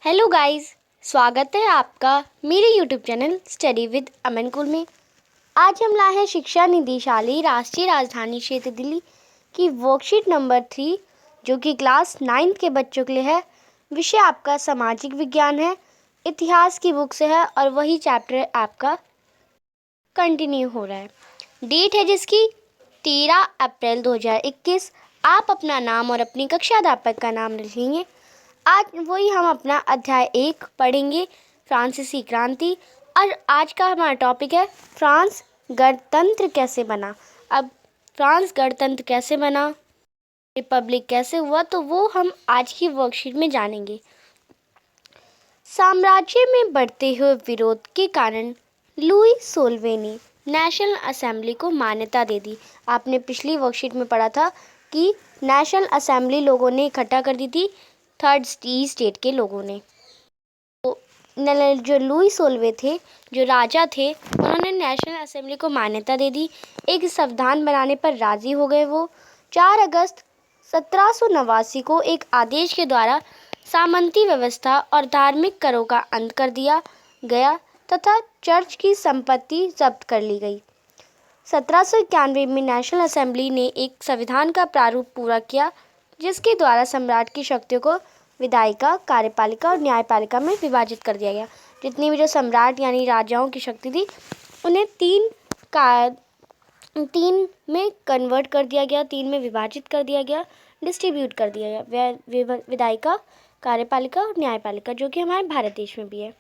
Hello guys, स्वागत है आपका मेरे यूट्यूब चैनल स्टडी विद अमन कुल में। आज हम लाए हैं शिक्षा निदेशालय राष्ट्रीय राजधानी क्षेत्र दिल्ली की वर्कशीट नंबर 3 जो कि क्लास 9 के बच्चों के लिए है। विषय आपका सामाजिक विज्ञान है, इतिहास की बुक से है और वही चैप्टर आपका कंटिन्यू हो रहा है। डेट है जिसकी 13 अप्रैल 2021। आप अपना नाम और अपनी कक्षा अध्यापक का नाम लिखेंगे। आज वही हम अपना अध्याय 1 पढ़ेंगे, फ्रांसीसी क्रांति। और आज का हमारा टॉपिक है फ्रांस गणतंत्र कैसे बना। अब फ्रांस गणतंत्र कैसे बना, रिपब्लिक कैसे हुआ, तो वो हम आज की वर्कशीट में जानेंगे। साम्राज्य में बढ़ते हुए विरोध के कारण लुई सोलवे ने नेशनल असेंबली को मान्यता दे दी। आपने पिछली वर्कशीट में पढ़ा था कि नेशनल असेंबली लोगों ने इकट्ठा कर दी थी, थर्ड स्टेट के लोगों ने। तो जो लुई सोलवे थे, जो राजा थे, उन्होंने नेशनल असेंबली को मान्यता दे दी। एक संविधान बनाने पर राजी हो गए। वो 4 अगस्त 1789 को एक आदेश के द्वारा सामंती व्यवस्था और धार्मिक करों का अंत कर दिया गया तथा चर्च की संपत्ति जब्त कर ली गई। 1791 में नेशनल असेंबली ने एक संविधान का प्रारूप पूरा किया जिसके द्वारा सम्राट की शक्तियों को विधायिका, कार्यपालिका और न्यायपालिका में विभाजित कर दिया गया। जितनी भी जो सम्राट यानी राजाओं की शक्ति थी उन्हें तीन में कन्वर्ट कर दिया गया, 3 में विभाजित कर दिया गया, डिस्ट्रीब्यूट कर दिया गया, विधायिका, कार्यपालिका और न्यायपालिका, जो कि हमारे भारत देश में भी है।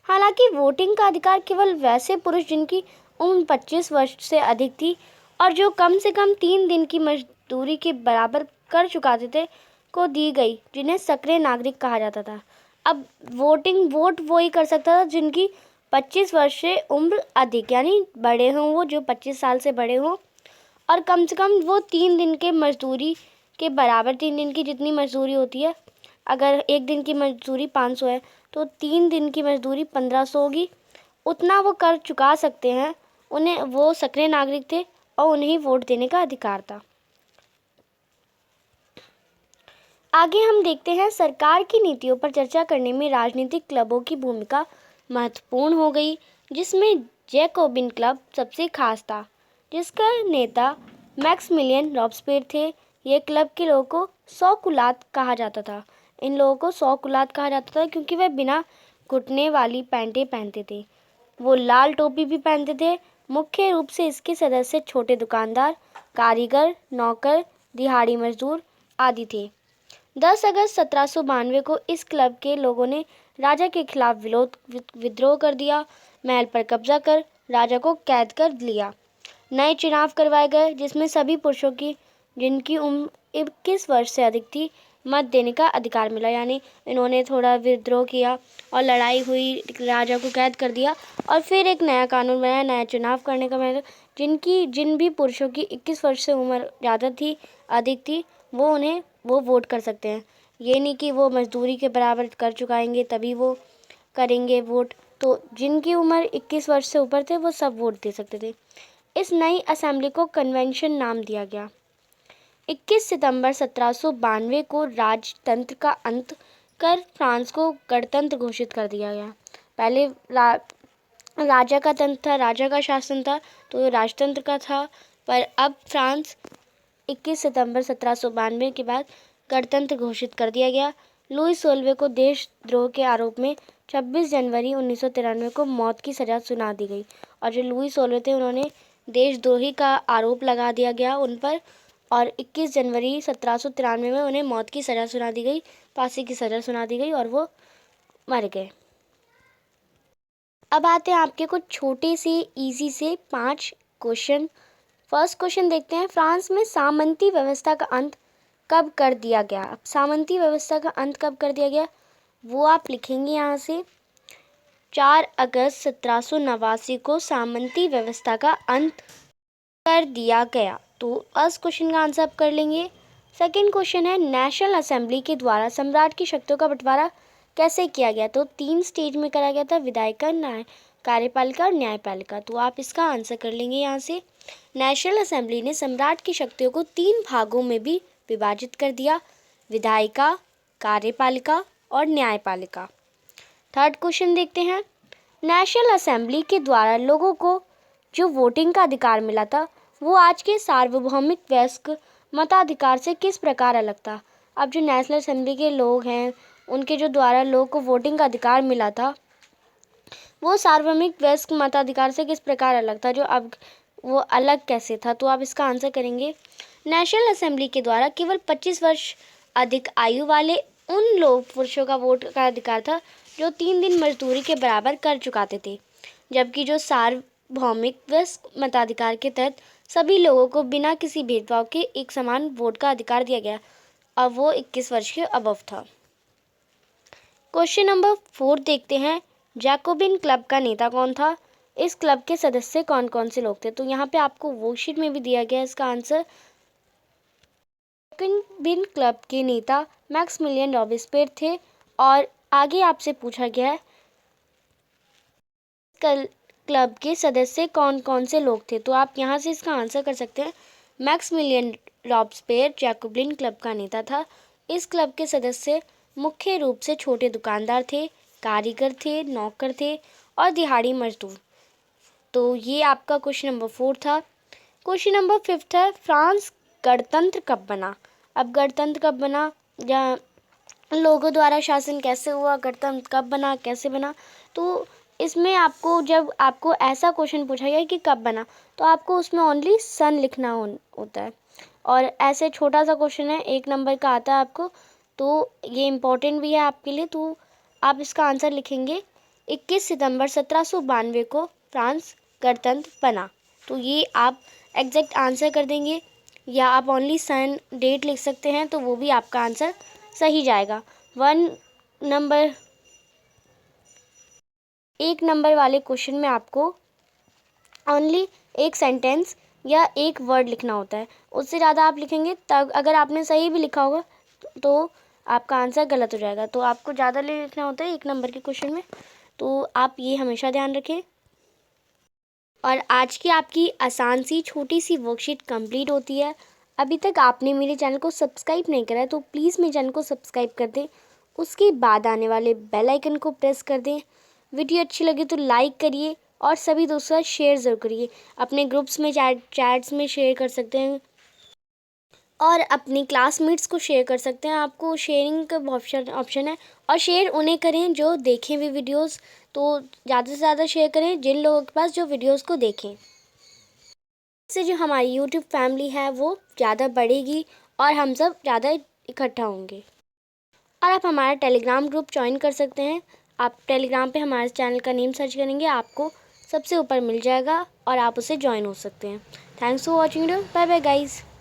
हालांकि वोटिंग का अधिकार केवल वैसे पुरुष जिनकी उम्र 25 वर्ष से अधिक थी और जो कम से कम 3 दिन की मजदूरी के बराबर कर चुकाते थे को दी गई, जिन्हें सक्रिय नागरिक कहा जाता था। अब वोट वही कर सकता था जिनकी 25 वर्ष से उम्र अधिक, यानी बड़े हों, वो जो 25 साल से बड़े हों और कम से कम वो 3 दिन के मजदूरी के बराबर, 3 दिन की जितनी मजदूरी होती है, अगर एक दिन की मजदूरी 500 है तो 3 दिन की मजदूरी 1500 होगी, उतना वो कर चुका सकते हैं। उन्हें वो सक्रिय नागरिक थे और उन्हें वोट देने का अधिकार था। आगे हम देखते हैं सरकार की नीतियों पर चर्चा करने में राजनीतिक क्लबों की भूमिका महत्वपूर्ण हो गई, जिसमें जैकोबिन क्लब सबसे खास था, जिसका नेता मैक्सिमिलियन रॉबस्पियर थे। ये क्लब के लोगों को सौकुलात कहा जाता था। इन लोगों को सौकुलात कहा जाता था क्योंकि वे बिना घुटने वाली पैंटें पहनते थे। वो लाल टोपी भी पहनते थे। मुख्य रूप से इसके सदस्य छोटे दुकानदार, कारीगर, नौकर, दिहाड़ी मजदूर आदि थे। 10 अगस्त 1792 को इस क्लब के लोगों ने राजा के खिलाफ विद्रोह कर दिया। महल पर कब्जा कर राजा को कैद कर लिया। नए चुनाव करवाए गए जिसमें सभी पुरुषों की जिनकी उम्र 21 वर्ष से अधिक थी मत देने का अधिकार मिला। यानी इन्होंने थोड़ा विद्रोह किया और लड़ाई हुई, राजा को कैद कर दिया और फिर एक नया कानून बनाया, नया चुनाव करने का। मतलब जिन भी पुरुषों की 21 वर्ष से उम्र ज़्यादा थी, अधिक थी, वो वोट कर सकते हैं। ये नहीं कि वो मजदूरी के बराबर कर चुकाएंगे तभी वो करेंगे वोट। तो जिनकी उम्र 21 वर्ष से ऊपर थे वो सब वोट दे सकते थे। इस नई असेंबली को कन्वेंशन नाम दिया गया। 21 सितंबर 1792 को राजतंत्र का अंत कर फ्रांस को गणतंत्र घोषित कर दिया गया। पहले राजा का तंत्र था, राजा का शासन था, तो राजतंत्र का था, पर अब फ्रांस 21 सितंबर 1792 के बाद गणतंत्र घोषित कर दिया गया। लुई सोलवे को देशद्रोह के आरोप में 26 जनवरी 1993 को मौत की सजा सुना दी गई। और जो लुई सोलवे थे उन्होंने देशद्रोही का आरोप लगा दिया गया उन पर और 21 जनवरी 1793 में उन्हें मौत की सजा सुना दी गई, फांसी की सजा सुना दी गई और वो मर गए। अब आते हैं आपके कुछ छोटे से इजी से 5 क्वेश्चन। फर्स्ट क्वेश्चन देखते हैं, फ्रांस में सामंती व्यवस्था का अंत कब कर दिया गया। अब सामंती व्यवस्था का अंत कब कर दिया गया वो आप लिखेंगे यहाँ से। 4 अगस्त 1789 को सामंती व्यवस्था का अंत कर दिया गया। तो फर्स्ट क्वेश्चन का आंसर आप कर लेंगे। सेकंड क्वेश्चन है, नेशनल असेंबली के द्वारा सम्राट की शक्तियों का बंटवारा कैसे किया गया। तो 3 स्टेज में करा गया था, विधायिका, कार्यपालिका और न्यायपालिका। तो आप इसका आंसर कर लेंगे यहाँ से। नेशनल असेंबली ने सम्राट की शक्तियों को 3 भागों में भी विभाजित कर दिया, विधायिका, कार्यपालिका और न्यायपालिका। थर्ड क्वेश्चन देखते हैं। नेशनल असेंबली के द्वारा लोगों को जो वोटिंग का अधिकार मिला था वो आज के सार्वभौमिक वयस्क मताधिकार से किस प्रकार अलग था। अब जो नेशनल असेंबली के लोग हैं उनके जो द्वारा लोगों को वोटिंग का अधिकार मिला था वो सार्वभौमिक वयस्क मताधिकार से किस प्रकार अलग था, जो अब वो अलग कैसे था। तो आप इसका आंसर करेंगे नेशनल असेंबली के द्वारा केवल 25 वर्ष अधिक आयु वाले उन लोग पुरुषों का वोट का अधिकार था जो 3 दिन मजदूरी के बराबर कर चुकाते थे, जबकि जो सार्वभौमिक वयस्क मताधिकार के तहत सभी लोगों को बिना किसी भेदभाव के एक समान वोट का अधिकार दिया गया। अब वो 21 वर्ष के अबव था। क्वेश्चन नंबर 4 देखते हैं। जैकोबिन क्लब का नेता कौन था? इस क्लब के सदस्य कौन कौन से लोग थे? तो यहाँ पे आपको वर्कशीट में भी दिया गया है इसका आंसर। जैकोबिन क्लब के नेता मैक्सिमिलियन रॉबेस्पियर थे। और आगे आपसे पूछा गया है क्लब के सदस्य कौन कौन से लोग थे, तो आप यहाँ से इसका आंसर कर सकते हैं। मैक्सिमिलियन रॉबेस्पियर जैकोबिन क्लब का नेता था। इस क्लब के सदस्य मुख्य रूप से छोटे दुकानदार थे, कारीगर थे, नौकर थे और दिहाड़ी मजदूर। तो ये आपका क्वेश्चन नंबर 4 था। क्वेश्चन नंबर 5 है, फ्रांस गणतंत्र कब बना? अब गणतंत्र कब बना या लोगों द्वारा शासन कैसे हुआ, गणतंत्र कब बना, कैसे बना? तो इसमें आपको जब आपको ऐसा क्वेश्चन पूछा गया कि कब बना तो आपको उसमें ओनली सन लिखना होता है। और ऐसे छोटा सा क्वेश्चन है, 1 नंबर का आता है आपको, तो ये इम्पोर्टेंट भी है आपके लिए। तो आप इसका आंसर लिखेंगे 21 सितंबर 1792 को फ्रांस गणतंत्र बना। तो ये आप एग्जैक्ट आंसर कर देंगे, या आप ओनली सन डेट लिख सकते हैं तो वो भी आपका आंसर सही जाएगा। 1 नंबर वाले क्वेश्चन में आपको ओनली एक सेंटेंस या एक वर्ड लिखना होता है, उससे ज़्यादा आप लिखेंगे तब अगर आपने सही भी लिखा होगा तो आपका आंसर गलत हो जाएगा। तो आपको ज़्यादा लिखना होता है 1 नंबर के क्वेश्चन में, तो आप ये हमेशा ध्यान रखें। और आज की आपकी आसान सी छोटी सी वर्कशीट कंप्लीट होती है। अभी तक आपने मेरे चैनल को सब्सक्राइब नहीं करा है तो प्लीज़ मेरे चैनल को सब्सक्राइब कर दें, उसके बाद आने वाले बेल आइकन को प्रेस कर दें। वीडियो अच्छी लगे तो लाइक करिए और सभी दोस्तों के साथ शेयर ज़रूर करिए। अपने ग्रुप्स में चैट्स में शेयर कर सकते हैं और अपनी क्लासमेट्स को शेयर कर सकते हैं। आपको शेयरिंग का ऑप्शन है और शेयर उन्हें करें जो देखें भी वीडियोस, तो ज़्यादा से ज़्यादा शेयर करें जिन लोगों के पास जो वीडियोस को देखें। इससे जो हमारी यूट्यूब फैमिली है वो ज़्यादा बढ़ेगी और हम सब ज़्यादा इकट्ठा होंगे। और आप हमारा टेलीग्राम ग्रुप ज्वाइन कर सकते हैं। आप टेलीग्राम पे हमारे चैनल का नेम सर्च करेंगे, आपको सबसे ऊपर मिल जाएगा और आप उसे ज्वाइन हो सकते हैं। Thanks for watching video. Bye bye guys.